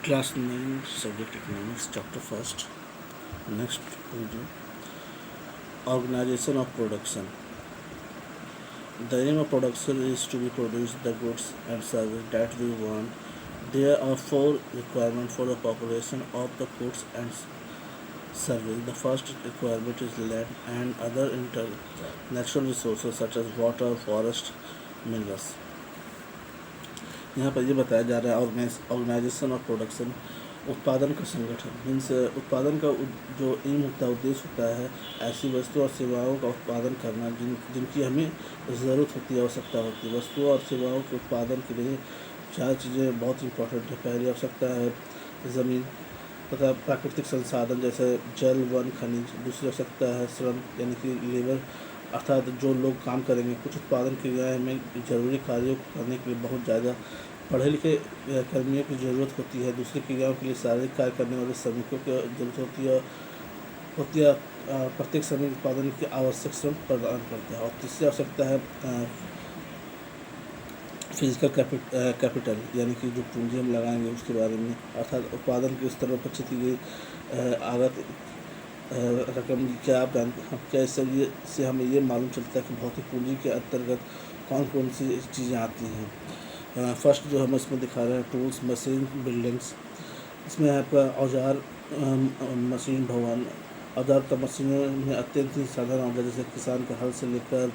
Class 9 Subject Economics Chapter 1st. Next video. Organization of production. The aim of production is to be produce the goods and services that we want. There are four requirements for the population of the goods and service. The first requirement is land and other natural resources such as water, forest, minerals. यहाँ पर ये बताया जा रहा है organisation of production, उत्पादन का संगठन। मीन्स उत्पादन का जो एम होता है, उद्देश्य होता है ऐसी वस्तुओं और सेवाओं का उत्पादन करना जिनकी हमें ज़रूरत होती है, आवश्यकता होती है। वस्तुओं और सेवाओं के उत्पादन के लिए चार चीज़ें बहुत इंपॉर्टेंट है। पहली आवश्यकता है ज़मीन तथा प्राकृतिक संसाधन जैसे जल, वन, खनिज। दूसरी आवश्यकता है श्रम यानी कि लेबर, अर्थात जो लोग काम करेंगे। कुछ उत्पादन क्रियाएं में जरूरी कार्यों को करने के लिए बहुत ज़्यादा पढ़े लिखे कर्मियों की ज़रूरत होती है। दूसरी क्रियाओं के लिए शारीरिक कार्य करने वाले श्रमिकों की ज़रूरत होती है। प्रत्येक श्रमिक उत्पादन की आवश्यक श्रम प्रदान करता है। और तीसरी आवश्यकता है फिजिकल कैपिटल यानी कि जो पूंजी हम लगाएंगे उसके बारे में, अर्थात उत्पादन के स्तर पर बचत की गई आगत रकम क्या आप जानते हैं। क्या इससे हमें ये मालूम चलता है कि भौतिक पूंजी के अंतर्गत कौन कौन सी चीज़ें आती हैं। फर्स्ट जो हम इसमें दिखा रहे हैं टूल्स, मशीन, बिल्डिंग्स। इसमें आपका औजार, मशीन, भवन। औजार का मशीनों में अत्यंत ही साधारण औजार जैसे किसान का हल से लेकर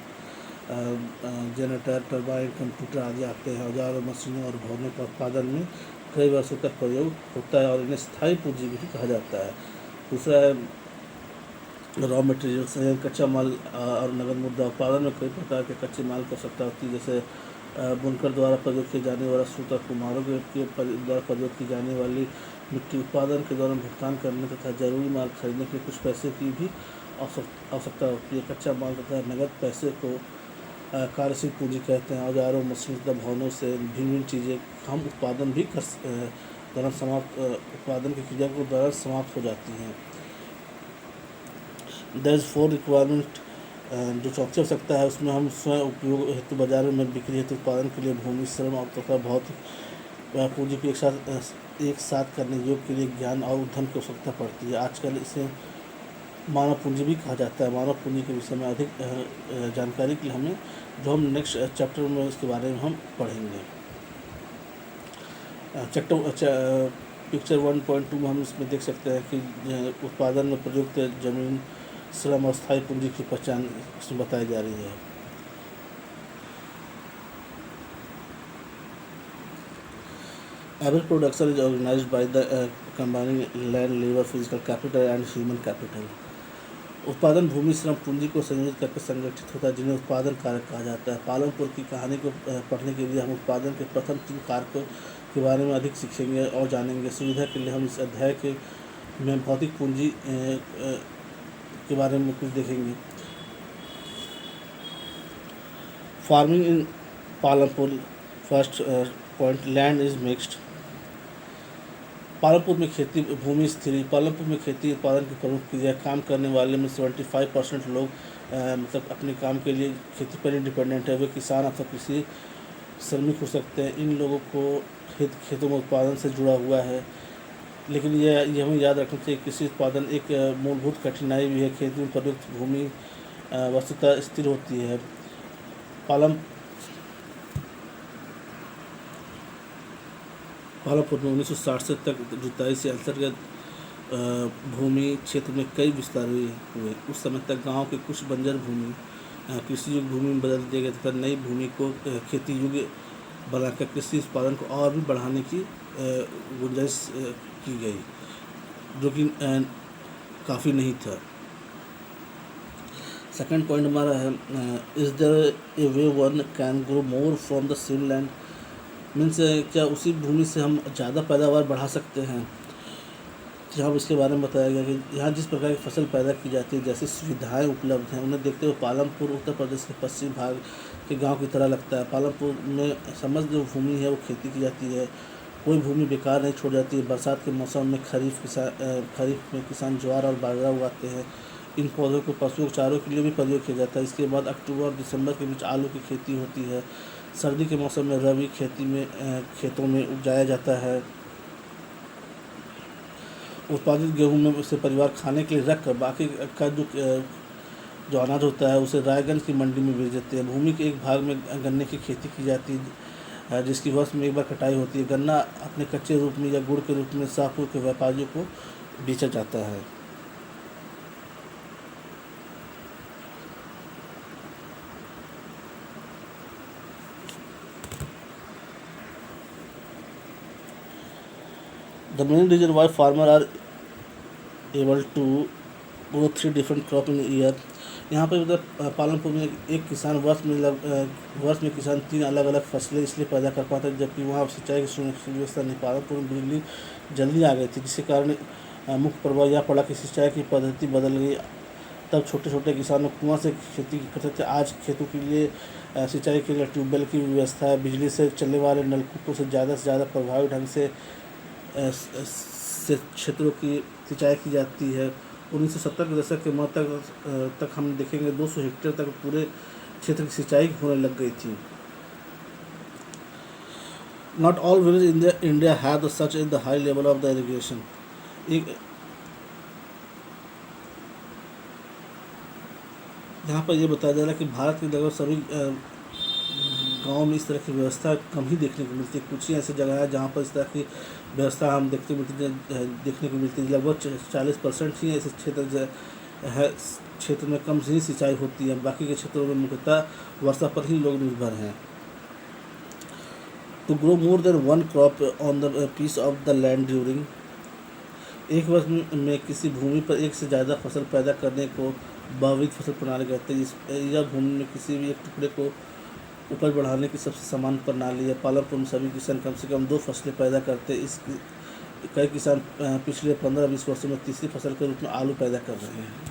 जनरेटर, टरबाइन, कंप्यूटर आदि आते हैं। औजार और मशीनों और भवनों का उत्पादन में कई वर्षों तक प्रयोग होता है और इन्हें स्थायी पूंजी भी कहा जाता है। दूसरा है रॉ मटेरियल्स, कच्चा माल और नगद मुद्रा। उत्पादन में कई प्रकार के कच्चे माल की आवश्यकता होती है, जैसे बुनकर द्वारा प्रयोग किए जाने वाला सूता, कुम्हारों के द्वारा प्रयोग की जाने वाली मिट्टी। उत्पादन के दौरान भुगतान करने तथा जरूरी माल खरीदने के लिए कुछ पैसे की भी आवश्यकता होती है। कच्चा माल तथा नगद पैसे को कार्यशील पूंजी कहते हैं। औजारों, मशीन तथा भवनों से भिन्न भिन्न चीज़ें हम उत्पादन भी उत्पादन की क्रिया को दौरान समाप्त हो जाती हैं। दैज फोर रिक्वायरमेंट, जो चौथी आवश्यकता है उसमें हम स्वयं उपयोग हेतु बाजारों में बिक्री हेतु उत्पादन के लिए भूमि, श्रम और तथा भौतिक पूंजी को एक साथ करने योग्य के लिए ज्ञान और उद्यम की आवश्यकता पड़ती है। आजकल इसे मानव पूंजी भी कहा जाता है। मानव पूंजी के विषय में अधिक जानकारी के लिए हम नेक्स्ट चैप्टर में इसके बारे में हम पढ़ेंगे। पिक्चर 1.2 में हम इसमें देख सकते हैं कि उत्पादन में प्रयुक्त जमीन, श्रम और स्थायी पूंजी की पहचान इसमें बताई जा रही है। Every production is organised by the combining land, labour, physical capital and human capital. उत्पादन भूमि, श्रम, पूंजी को संयोजित करके संगठित होता है, जिन्हें उत्पादन कारक कहा जाता है। पालमपुर की कहानी को पढ़ने के लिए हम उत्पादन के प्रथम 3 कारकों के बारे में अधिक सीखेंगे और जानेंगे। सुविधा के लिए हम इस अध्याय में भौतिक पूंजी के बारे में कुछ देखेंगे। Farming in Palampur. First point, land is mixed. Palampur में खेती भूमि स्थिर। पालमपुर में खेती उत्पादन की प्रमुख क्रिया। काम करने वाले में 75% लोग मतलब अपने काम के लिए खेती पर डिपेंडेंट है। वे किसान अथवा कृषि श्रमिक हो सकते हैं। इन लोगों को खेतों में उत्पादन से जुड़ा हुआ है। लेकिन ये हमें याद रखना चाहिए, कृषि उत्पादन एक मूलभूत कठिनाई भी है। खेती में प्रयुक्त भूमि वस्तुतः स्थिर होती है। पालमपुर में 1960 से तक जुताई से अंतर्गत भूमि क्षेत्र में कई विस्तार हुए। उस समय तक गांव के कुछ बंजर भूमि कृषि योग्य भूमि में बदल दिए गए तथा नई भूमि को खेती योग्य बनाकर कृषि उत्पादन को और भी बढ़ाने की गुंजाइश की गई, जो कि काफ़ी नहीं था। सेकंड पॉइंट हमारा है, is there a way one can grow more from the same land. Means क्या उसी भूमि से हम ज़्यादा पैदावार बढ़ा सकते हैं। जहाँ इसके बारे में बताया गया कि यहाँ जिस प्रकार की फसल पैदा की जाती है, जैसी सुविधाएं उपलब्ध हैं, उन्हें देखते हुए पालमपुर उत्तर प्रदेश के पश्चिम भाग के गांव की तरह लगता है। पालमपुर में समस्त जो भूमि है वो खेती की जाती है। कोई भूमि बेकार नहीं छोड़ जाती है। बरसात के मौसम में खरीफ में किसान ज्वार और बाजरा उगाते हैं। इन पौधों को पशुओं चारों के लिए भी प्रयोग किया जाता है। इसके बाद अक्टूबर और दिसंबर के बीच आलू की खेती होती है। सर्दी के मौसम में रबी खेती में खेतों में उगाया जाता है। उत्पादित गेहूं में उसे परिवार खाने के लिए रख कर बाकी का जो अनाज होता है उसे रायगंज की मंडी में बेच देते हैं। भूमि के एक भाग में गन्ने की खेती की जाती है जिसकी वर्ष में एक बार कटाई होती है। गन्ना अपने कच्चे रूप में या गुड़ के रूप में शाहपुर के व्यापारियों को बेचा जाता है। The main reason why farmers are able to grow 3 different crop in a year। यहाँ पर उधर पालनपुर में एक किसान वर्ष में किसान 3 अलग अलग फसलें इसलिए पैदा कर पाता है, जबकि वहाँ सिंचाई की सुव्यवस्था नहीं। पालनपुर में बिजली जल्दी आ गई थी जिसके कारण मुख्य प्रभाव यह पड़ा कि सिंचाई की पद्धति बदल गई। तब छोटे छोटे किसानों कुआं से खेती करते थे, आज खेतों के लिए सिंचाई के लिए ट्यूबवेल की व्यवस्था है। बिजली से चलने वाले नलकूपों से ज़्यादा प्रभावी ढंग से क्षेत्रों की सिंचाई की जाती है। 1970 के दशक के मध्य तक हम देखेंगे 200 हेक्टेयर तक पूरे क्षेत्र की सिंचाई होने लग गई थी। Not all village in India have such in the high level of the irrigation. एक यहाँ पर यह बताया जा रहा है कि भारत के लगभग सभी गाँव में इस तरह की व्यवस्था कम ही देखने को मिलती है। कुछ ही ऐसी जगह है जहाँ पर इस तरह की व्यवस्था हम देखने को मिलती है। लगभग 40% ही ऐसे क्षेत्र में कम से ही सिंचाई होती है। बाकी के क्षेत्रों में मुख्यतः वर्षा पर ही लोग निर्भर हैं। To grow more than one crop on the piece of the land during. एक वर्ष में किसी भूमि पर एक से ज़्यादा फसल पैदा करने को बहुविध फसल प्रणाली कहते हैं। यह भूमि में किसी भी एक टुकड़े को उपज बढ़ाने की सबसे सामान्य प्रणाली है। पालनपुर में सभी किसान कम से कम 2 फसलें पैदा करते हैं। कई किसान पिछले 15-20 वर्षों में तीसरी फसल के रूप में आलू पैदा कर रहे हैं।